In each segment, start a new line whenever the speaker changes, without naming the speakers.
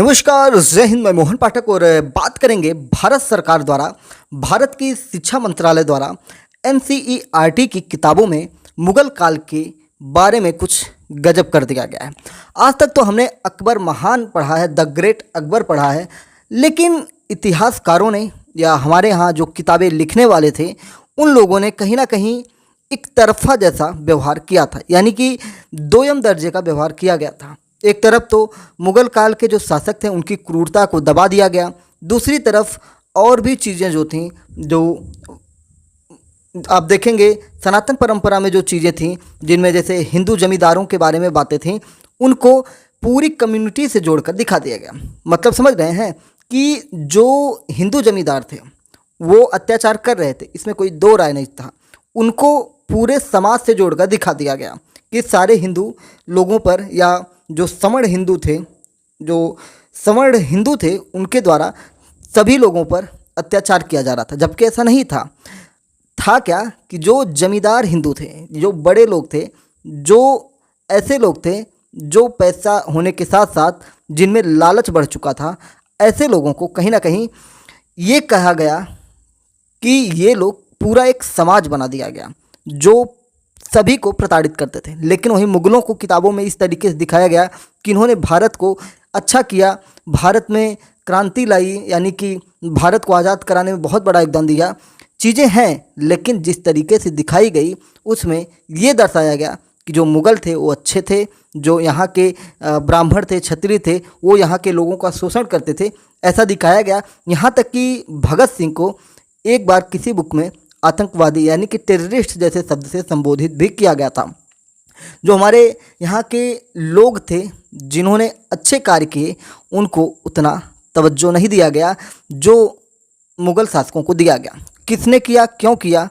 नमस्कार, जय हिंद। मैं मोहन पाठक और बात करेंगे भारत सरकार द्वारा, भारत की शिक्षा मंत्रालय द्वारा एनसीईआरटी की किताबों में मुगल काल के बारे में कुछ गजब कर दिया गया है। आज तक तो हमने अकबर महान पढ़ा है, द ग्रेट अकबर पढ़ा है, लेकिन इतिहासकारों ने या हमारे यहाँ जो किताबें लिखने वाले थे उन लोगों ने कहीं ना कहीं एक तरफा जैसा व्यवहार किया था, यानी कि दोयम दर्जे का व्यवहार किया गया था। एक तरफ तो मुगल काल के जो शासक थे उनकी क्रूरता को दबा दिया गया, दूसरी तरफ और भी चीज़ें जो थीं, जो आप देखेंगे सनातन परंपरा में जो चीज़ें थीं, जिनमें जैसे हिंदू जमींदारों के बारे में बातें थीं, उनको पूरी कम्युनिटी से जोड़कर दिखा दिया गया। मतलब समझ रहे हैं कि जो हिंदू जमींदार थे वो अत्याचार कर रहे थे, इसमें कोई दो राय नहीं था। उनको पूरे समाज से जोड़कर दिखा दिया गया कि सारे हिंदू लोगों पर, या जो सवर्ण हिंदू थे उनके द्वारा सभी लोगों पर अत्याचार किया जा रहा था, जबकि ऐसा नहीं था। था क्या कि जो जमींदार हिंदू थे, जो बड़े लोग थे, जो ऐसे लोग थे जो पैसा होने के साथ साथ जिनमें लालच बढ़ चुका था, ऐसे लोगों को कहीं ना कहीं ये कहा गया कि ये लोग पूरा एक समाज बना दिया गया जो सभी को प्रताड़ित करते थे। लेकिन वहीं मुगलों को किताबों में इस तरीके से दिखाया गया कि इन्होंने भारत को अच्छा किया, भारत में क्रांति लाई, यानी कि भारत को आज़ाद कराने में बहुत बड़ा योगदान दिया। चीज़ें हैं, लेकिन जिस तरीके से दिखाई गई उसमें ये दर्शाया गया कि जो मुग़ल थे वो अच्छे थे, जो यहाँ के ब्राह्मण थे, क्षत्रिय थे, वो यहाँ के लोगों का शोषण करते थे, ऐसा दिखाया गया। यहाँ तक कि भगत सिंह को एक बार किसी बुक में आतंकवादी यानी कि टेररिस्ट जैसे शब्द से संबोधित भी किया गया था। जो हमारे यहाँ के लोग थे जिन्होंने अच्छे कार्य किए, उनको उतना तवज्जो नहीं दिया गया जो मुग़ल शासकों को दिया गया। किसने किया, क्यों किया,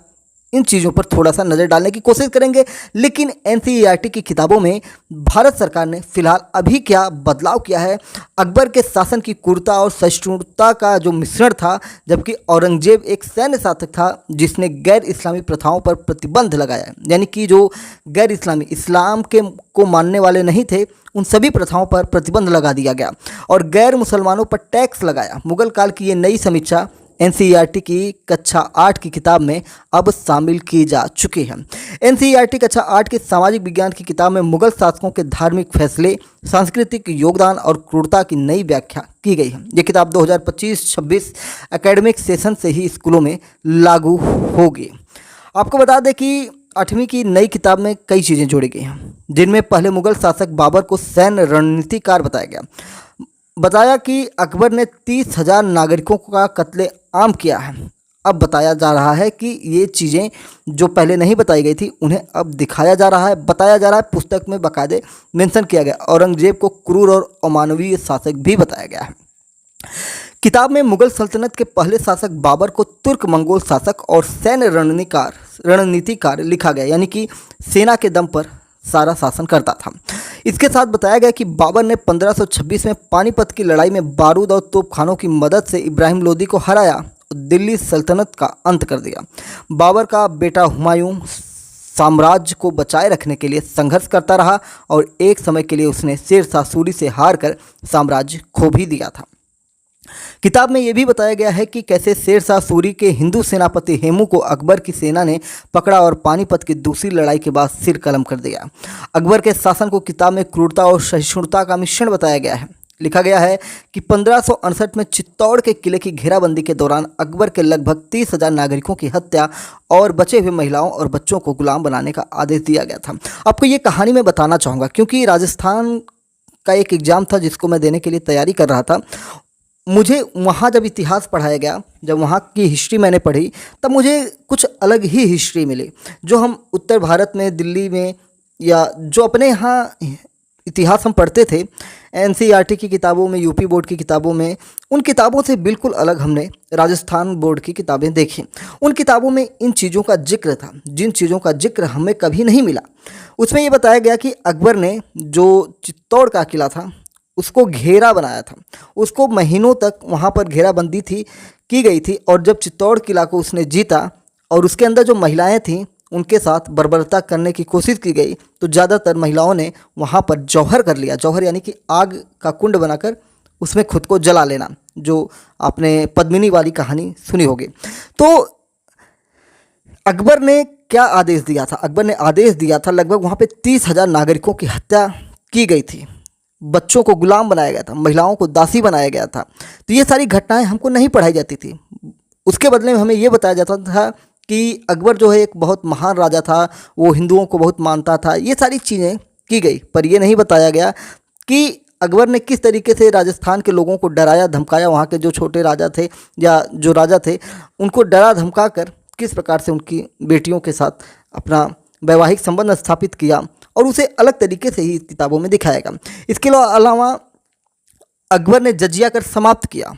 इन चीज़ों पर थोड़ा सा नज़र डालने की कोशिश करेंगे। लेकिन एनसीईआरटी की किताबों में भारत सरकार ने फिलहाल अभी क्या बदलाव किया है, अकबर के शासन की क्रूरता और सहिष्णुता का जो मिश्रण था, जबकि औरंगजेब एक सैन्य शासक था जिसने गैर इस्लामी प्रथाओं पर प्रतिबंध लगाया, यानी कि जो गैर इस्लामी, इस्लाम के को मानने वाले नहीं थे, उन सभी प्रथाओं पर प्रतिबंध लगा दिया गया और गैर मुसलमानों पर टैक्स लगाया। मुगल काल की ये नई समीक्षा एनसीईआरटी की कक्षा 8 की किताब में अब शामिल की जा चुकी है। एनसीईआरटी कक्षा 8 की सामाजिक विज्ञान की किताब में मुगल शासकों के धार्मिक फैसले, सांस्कृतिक योगदान और क्रूरता की नई व्याख्या की गई है। ये किताब 2025-26 एकेडमिक सेशन से ही स्कूलों में लागू होगी। आपको बता दें कि 8वीं की नई किताब में कई चीज़ें जोड़ी गई हैं, जिनमें पहले मुगल शासक बाबर को सैन्य रणनीतिकार बताया गया। बताया कि अकबर ने 30,000 नागरिकों का कत्ले आम किया है। अब बताया जा रहा है कि ये चीज़ें जो पहले नहीं बताई गई थी उन्हें अब दिखाया जा रहा है, बताया जा रहा है। पुस्तक में बाकायदे मेंशन किया गया। औरंगजेब को क्रूर और अमानवीय शासक भी बताया गया है। किताब में मुगल सल्तनत के पहले शासक बाबर को तुर्क मंगोल शासक और सैन्य रणनीतिकार लिखा गया, यानी कि सेना के दम पर सारा शासन करता था। इसके साथ बताया गया कि बाबर ने 1526 में पानीपत की लड़ाई में बारूद और तोपखानों की मदद से इब्राहिम लोदी को हराया और दिल्ली सल्तनत का अंत कर दिया। बाबर का बेटा हुमायूं साम्राज्य को बचाए रखने के लिए संघर्ष करता रहा और एक समय के लिए उसने शेरशाह सूरी से हार कर साम्राज्य खो भी दिया था। किताब में यह भी बताया गया है कि कैसे शेरशाह सूरी के हिंदू सेनापति हेमू को अकबर की सेना ने पकड़ा और पानीपत की दूसरी लड़ाई के बाद सिर कलम कर दिया। अकबर के शासन को किताब में क्रूरता और सहिष्णुता का मिश्रण बताया गया है। लिखा गया है कि 1568 में चित्तौड़ के किले की घेराबंदी के दौरान अकबर के लगभग 30,000 नागरिकों की हत्या और बचे हुए महिलाओं और बच्चों को गुलाम बनाने का आदेश दिया गया था। आपको ये कहानी मैं बताना चाहूँगा क्योंकि राजस्थान का एक एग्ज़ाम था जिसको मैं देने के लिए तैयारी कर रहा था। मुझे वहाँ जब इतिहास पढ़ाया गया, जब वहाँ की हिस्ट्री मैंने पढ़ी, तब मुझे कुछ अलग ही हिस्ट्री मिली। जो हम उत्तर भारत में, दिल्ली में, या जो अपने यहाँ इतिहास हम पढ़ते थे एनसीईआरटी की किताबों में, यूपी बोर्ड की किताबों में, उन किताबों से बिल्कुल अलग हमने राजस्थान बोर्ड की किताबें देखी। उन किताबों में इन चीज़ों का जिक्र था जिन चीज़ों का जिक्र हमें कभी नहीं मिला। उसमें ये बताया गया कि अकबर ने जो चित्तौड़ का किला था उसको घेरा बनाया था, उसको महीनों तक वहाँ पर घेराबंदी की गई थी और जब चित्तौड़ किला को उसने जीता और उसके अंदर जो महिलाएं थीं उनके साथ बर्बरता करने की कोशिश की गई तो ज़्यादातर महिलाओं ने वहाँ पर जौहर कर लिया। जौहर यानी कि आग का कुंड बनाकर उसमें खुद को जला लेना, जो आपने पद्मिनी वाली कहानी सुनी होगी। तो अकबर ने क्या आदेश दिया था? अकबर ने आदेश दिया था, लगभग वहाँ पे 30,000 नागरिकों की हत्या की गई थी, बच्चों को गुलाम बनाया गया था, महिलाओं को दासी बनाया गया था। तो ये सारी घटनाएं हमको नहीं पढ़ाई जाती थी। उसके बदले में हमें ये बताया जाता था कि अकबर जो है एक बहुत महान राजा था, वो हिंदुओं को बहुत मानता था। ये सारी चीज़ें की गई, पर ये नहीं बताया गया कि अकबर ने किस तरीके से राजस्थान के लोगों को डराया धमकाया, वहाँ के जो छोटे राजा थे या जो राजा थे उनको डरा धमका कर किस प्रकार से उनकी बेटियों के साथ अपना वैवाहिक संबंध स्थापित किया, और उसे अलग तरीके से ही किताबों में दिखाया गया। इसके अलावा अकबर ने जजिया कर समाप्त किया,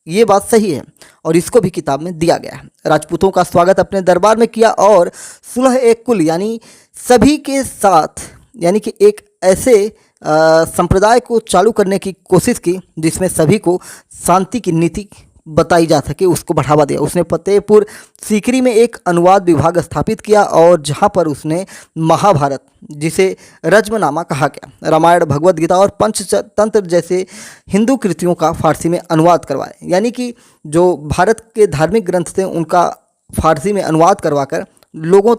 ये बात सही है, और इसको भी किताब में दिया गया है। राजपूतों का स्वागत अपने दरबार में किया और सुलह एक कुल यानी सभी के साथ, यानी कि एक ऐसे संप्रदाय को चालू करने की कोशिश की जिसमें सभी को शांति की नीति बताई जा सके, उसको बढ़ावा दिया। उसने फतेहपुर सीकरी में एक अनुवाद विभाग स्थापित किया, और जहाँ पर उसने महाभारत, जिसे रज्मनामा कहा गया, रामायण, भगवद गीता और पंचतंत्र जैसे हिंदू कृतियों का फारसी में अनुवाद करवाए। यानी कि जो भारत के धार्मिक ग्रंथ थे उनका फारसी में अनुवाद करवाकर लोगों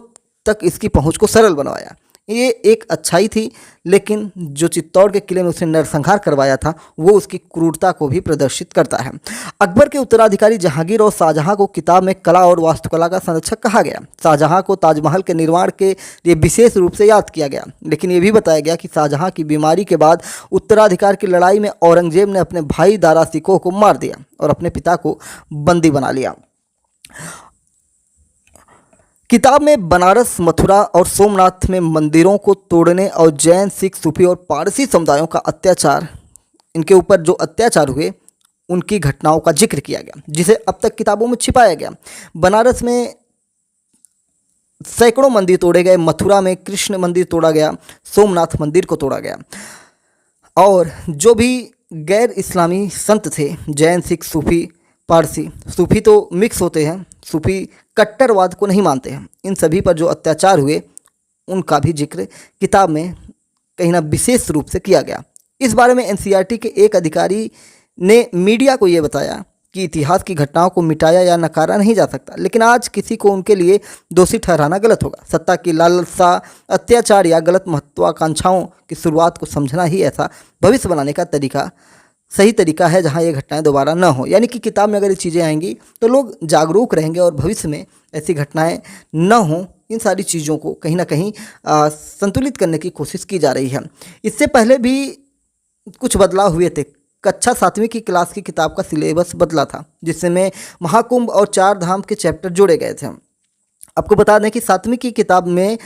तक इसकी पहुँच को सरल बनवाया। ये एक अच्छाई थी, लेकिन जो चित्तौड़ के किले में उसने नरसंहार करवाया था वो उसकी क्रूरता को भी प्रदर्शित करता है। अकबर के उत्तराधिकारी जहांगीर और शाहजहां को किताब में कला और वास्तुकला का संरक्षक कहा गया। शाहजहां को ताजमहल के निर्माण के लिए विशेष रूप से याद किया गया, लेकिन ये भी बताया गया कि शाहजहां की बीमारी के बाद उत्तराधिकार की लड़ाई में औरंगजेब ने अपने भाई दारा शिकोह को मार दिया और अपने पिता को बंदी बना लिया। किताब में बनारस, मथुरा और सोमनाथ में मंदिरों को तोड़ने और जैन, सिख, सूफी और पारसी समुदायों का अत्याचार, इनके ऊपर जो अत्याचार हुए उनकी घटनाओं का जिक्र किया गया, जिसे अब तक किताबों में छिपाया गया। बनारस में सैकड़ों मंदिर तोड़े गए, मथुरा में कृष्ण मंदिर तोड़ा गया, सोमनाथ मंदिर को तोड़ा गया, और जो भी गैर इस्लामी संत थे, जैन, सिख, सूफी, पारसी, सूफी तो मिक्स होते हैं, सूफी कट्टरवाद को नहीं मानते हैं, इन सभी पर जो अत्याचार हुए उनका भी जिक्र किताब में कहीं ना विशेष रूप से किया गया। इस बारे में एनसीईआरटी के एक अधिकारी ने मीडिया को ये बताया कि इतिहास की घटनाओं को मिटाया या नकारा नहीं जा सकता, लेकिन आज किसी को उनके लिए दोषी ठहराना गलत होगा। सत्ता की लालसा, अत्याचार या गलत महत्वाकांक्षाओं की शुरुआत को समझना ही ऐसा भविष्य बनाने का सही तरीका है जहां ये घटनाएं दोबारा न हो। यानी कि किताब में अगर ये चीज़ें आएंगी तो लोग जागरूक रहेंगे और भविष्य में ऐसी घटनाएं न हों। इन सारी चीज़ों को कहीं ना कहीं संतुलित करने की कोशिश की जा रही है। इससे पहले भी कुछ बदलाव हुए थे। कक्षा 7वीं की क्लास की किताब का सिलेबस बदला था, जिसमें महाकुंभ और 4 धाम के चैप्टर जोड़े गए थे। आपको बता दें कि 7वीं की किताब में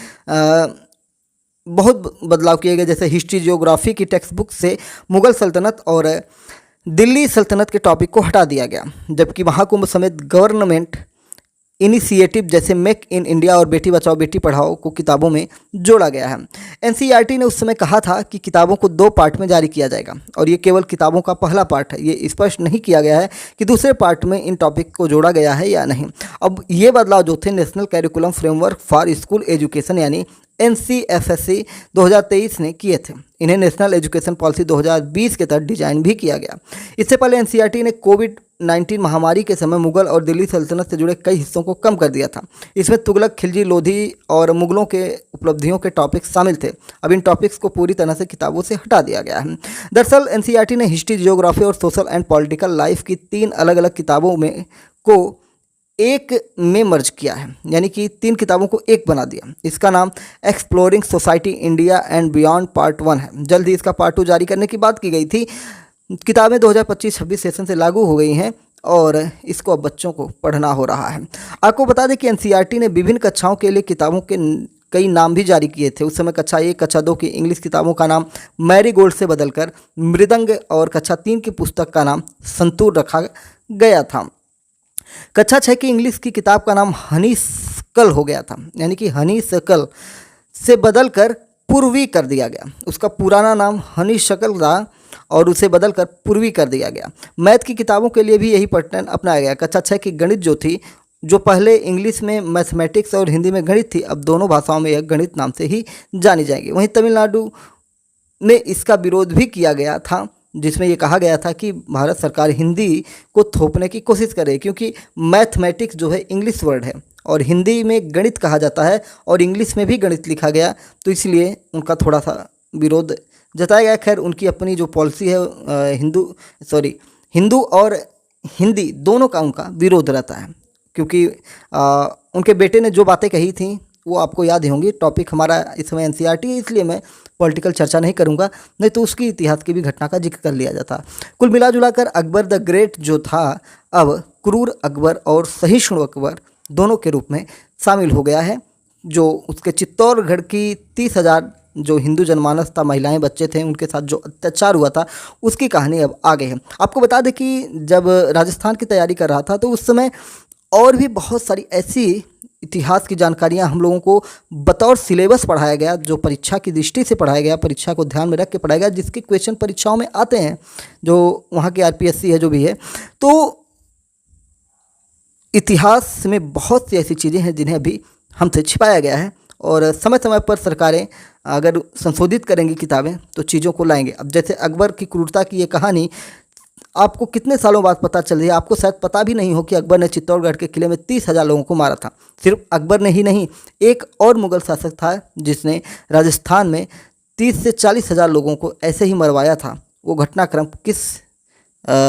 बहुत बदलाव किए गए, जैसे हिस्ट्री, जियोग्राफी की टेक्स्ट बुक से मुग़ल सल्तनत और दिल्ली सल्तनत के टॉपिक को हटा दिया गया, जबकि महाकुंभ समेत गवर्नमेंट इनिशिएटिव जैसे मेक इन इंडिया और बेटी बचाओ बेटी पढ़ाओ को किताबों में जोड़ा गया है। एनसीईआरटी ने उस समय कहा था कि किताबों को 2 पार्ट में जारी किया जाएगा, और ये केवल किताबों का पहला पार्ट है। ये स्पष्ट नहीं किया गया है कि दूसरे पार्ट में इन टॉपिक को जोड़ा गया है या नहीं। अब ये बदलाव जो थे national curriculum framework for school education यानी NCFSE 2023 ने किए थे। इन्हें नेशनल एजुकेशन पॉलिसी 2020 के तहत डिजाइन भी किया गया। इससे पहले एनसीईआरटी ने कोविड-19 महामारी के समय मुगल और दिल्ली सल्तनत से जुड़े कई हिस्सों को कम कर दिया था। इसमें तुगलक, खिलजी, लोधी और मुगलों के उपलब्धियों के टॉपिक्स शामिल थे। अब इन टॉपिक्स को पूरी तरह से किताबों से हटा दिया गया है। दरअसल एनसीईआरटी ने हिस्ट्री, जियोग्राफी और सोशल एंड पॉलिटिकल लाइफ की 3 अलग अलग किताबों में को एक में मर्ज किया है, यानी कि 3 किताबों को एक बना दिया। इसका नाम exploring society India and beyond part 1 है। जल्द ही इसका पार्ट 2 जारी करने की बात की गई थी। किताबें 2025-26 सेशन से लागू हो गई हैं और इसको अब बच्चों को पढ़ना हो रहा है। आपको बता दें कि एनसीईआरटी ने विभिन्न कक्षाओं के लिए किताबों के कई नाम भी जारी किए थे। उस समय कक्षा 1, कक्षा 2 की इंग्लिश किताबों का नाम मैरी गोल्ड से बदलकर मृदंग और कक्षा 3 की पुस्तक का नाम संतूर रखा गया था। कक्षा 6 की इंग्लिश की किताब का नाम हनी सकल हो गया था, यानी कि हनी सकल से बदलकर पूर्वी कर दिया गया। उसका पुराना नाम हनी शकल था और उसे बदलकर पूर्वी कर दिया गया। मैथ की किताबों के लिए भी यही पैटर्न अपनाया गया। कक्षा 6 की गणित जो थी, जो पहले इंग्लिश में मैथमेटिक्स और हिंदी में गणित थी, अब दोनों भाषाओं में यह गणित नाम से ही जानी जाएगी। वहीं तमिलनाडु में इसका विरोध भी किया गया था, जिसमें ये कहा गया था कि भारत सरकार हिंदी को थोपने की कोशिश करे, क्योंकि मैथमेटिक्स जो है इंग्लिश वर्ड है और हिंदी में गणित कहा जाता है और इंग्लिश में भी गणित लिखा गया, तो इसलिए उनका थोड़ा सा विरोध जताया गया। खैर उनकी अपनी जो पॉलिसी है हिंदू और हिंदी दोनों का उनका विरोध रहता है, क्योंकि उनके बेटे ने जो बातें कही थी वो आपको याद ही होंगी। टॉपिक हमारा इस समय एनसीईआरटी है, इसलिए मैं पॉलिटिकल चर्चा नहीं करूंगा, नहीं तो उसकी इतिहास की भी घटना का जिक्र कर लिया जाता। कुल मिला जुला कर अकबर द ग्रेट जो था अब क्रूर अकबर और सहिष्णु अकबर दोनों के रूप में शामिल हो गया है। जो उसके चित्तौड़गढ़ की 30,000 जो हिंदू जनमानस था, महिलाएं बच्चे थे, उनके साथ जो अत्याचार हुआ था उसकी कहानी अब आगे है। आपको बता दें कि जब राजस्थान की तैयारी कर रहा था तो उस समय और भी बहुत सारी ऐसी इतिहास की जानकारियां हम लोगों को बतौर सिलेबस पढ़ाया गया, जो परीक्षा की दृष्टि से पढ़ाया गया, परीक्षा को ध्यान में रख के पढ़ाया गया, जिसके क्वेश्चन परीक्षाओं में आते हैं, जो वहाँ की आरपीएससी है जो भी है। तो इतिहास में बहुत सी ऐसी चीज़ें हैं जिन्हें अभी हमसे छिपाया गया है और समय समय पर सरकारें अगर संशोधित करेंगी किताबें तो चीज़ों को लाएंगे। अब जैसे अकबर की क्रूरता की ये कहानी आपको कितने सालों बाद पता चल रही है, आपको शायद पता भी नहीं हो कि अकबर ने चित्तौड़गढ़ के किले में 30,000 लोगों को मारा था। सिर्फ अकबर ने ही नहीं, एक और मुगल शासक था जिसने राजस्थान में 30 से 40,000 लोगों को ऐसे ही मरवाया था। वो घटनाक्रम किस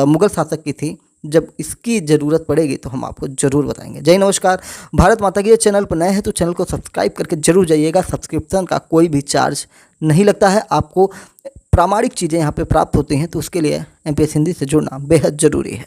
मुगल शासक की थी, जब इसकी ज़रूरत पड़ेगी तो हम आपको ज़रूर बताएंगे। जय नमस्कार। भारत माता की चैनल पर नए हैं तो चैनल को सब्सक्राइब करके जरूर जाइएगा। सब्सक्रिप्शन का कोई भी चार्ज नहीं लगता है, आपको प्रामाणिक चीज़ें यहाँ पे प्राप्त होती हैं, तो उसके लिए एमपीएस हिंदी से जुड़ना बेहद ज़रूरी है।